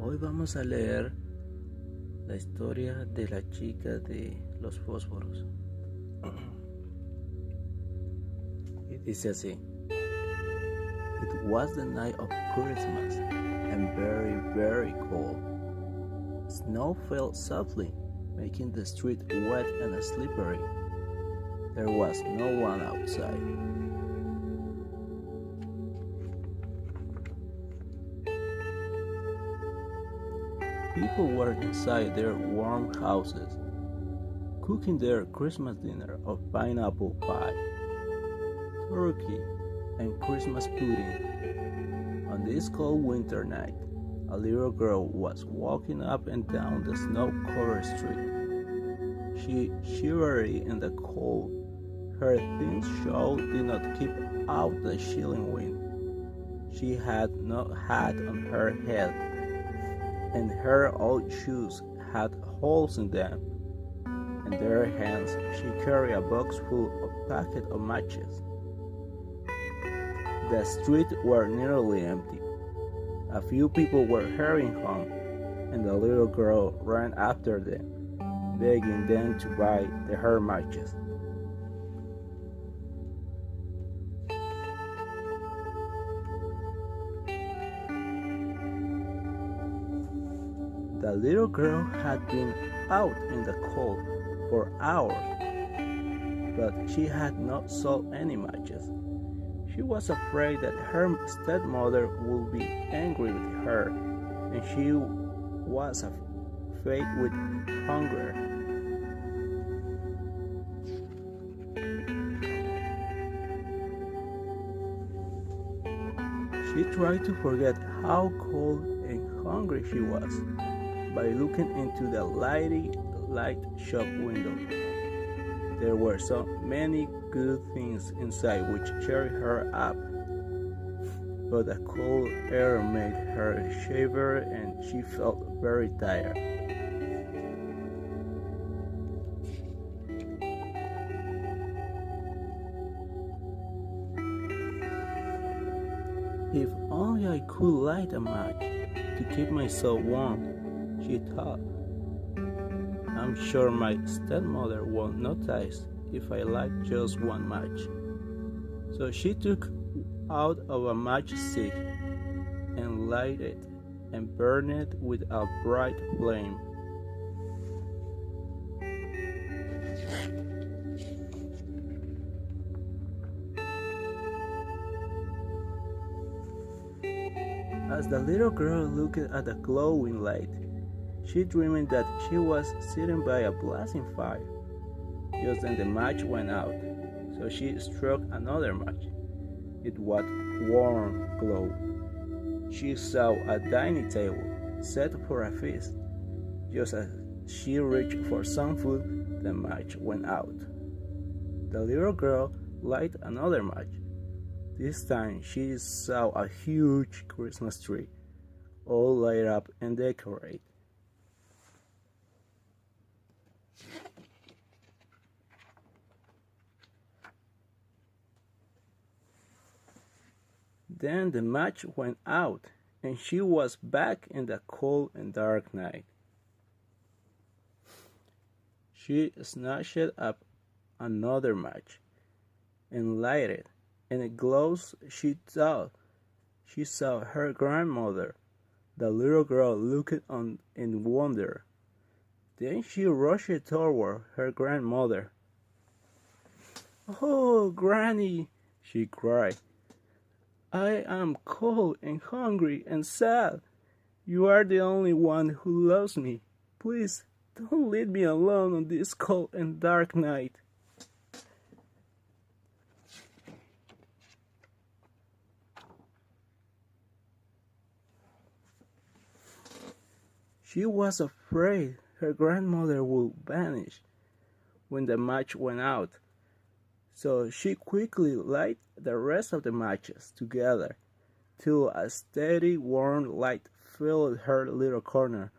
Hoy vamos a leer la historia de la chica de los fósforos. Y dice así: It was the night of Christmas and very, very cold. Snow fell softly, making the street wet and slippery. There was no one outside. People were inside their warm houses, cooking their Christmas dinner of pineapple pie, turkey, and Christmas pudding. On this cold winter night, a little girl was walking up and down the snow-covered street. She shivered in the cold. Her thin shawl did not keep out the chilling wind. She had no hat on her head, and her old shoes had holes in them. In their hands she carried a box full of packets of matches. The streets were nearly empty. A few people were hurrying home, and the little girl ran after them, begging them to buy her matches. The little girl had been out in the cold for hours, but she had not sold any matches. She was afraid that her stepmother would be angry with her, and she was afraid with hunger. She tried to forget how cold and hungry she was by looking into the light shop window. There were so many good things inside which cheered her up, but the cold air made her shiver and she felt very tired. If only I could light a match to keep myself warm, she thought. I'm sure my stepmother won't notice if I light just one match. So she took out of a matchstick and lighted it and burned it with a bright flame. As the little girl looked at the glowing light, she dreamed that she was sitting by a blazing fire. Just then the match went out, so she struck another match. It was warm glow. She saw a dining table set for a feast. Just as she reached for some food, the match went out. The little girl lighted another match. This time she saw a huge Christmas tree, all light up and decorated. Then the match went out, and she was back in the cold and dark night. She snatched up another match and lighted it, and it glows. She thought she saw her grandmother. The little girl looked on in wonder. Then she rushed toward her grandmother. "Oh, Granny!" she cried. "I am cold and hungry and sad. You are the only one who loves me. Please don't leave me alone on this cold and dark night." She was afraid her grandmother would vanish when the match went out, so she quickly lighted the rest of the matches together till a steady warm light filled her little corner.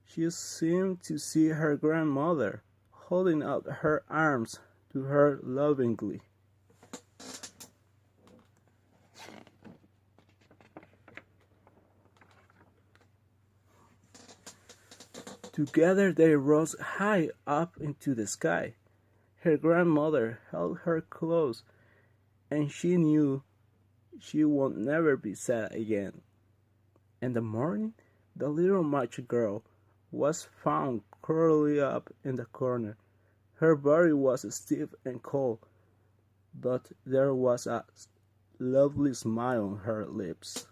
She seemed to see her grandmother holding out her arms to her lovingly. Together they rose high up into the sky. Her grandmother held her close, and she knew she would never be sad again. In the morning, the little March girl was found curled up in the corner. Her body was stiff and cold, but there was a lovely smile on her lips.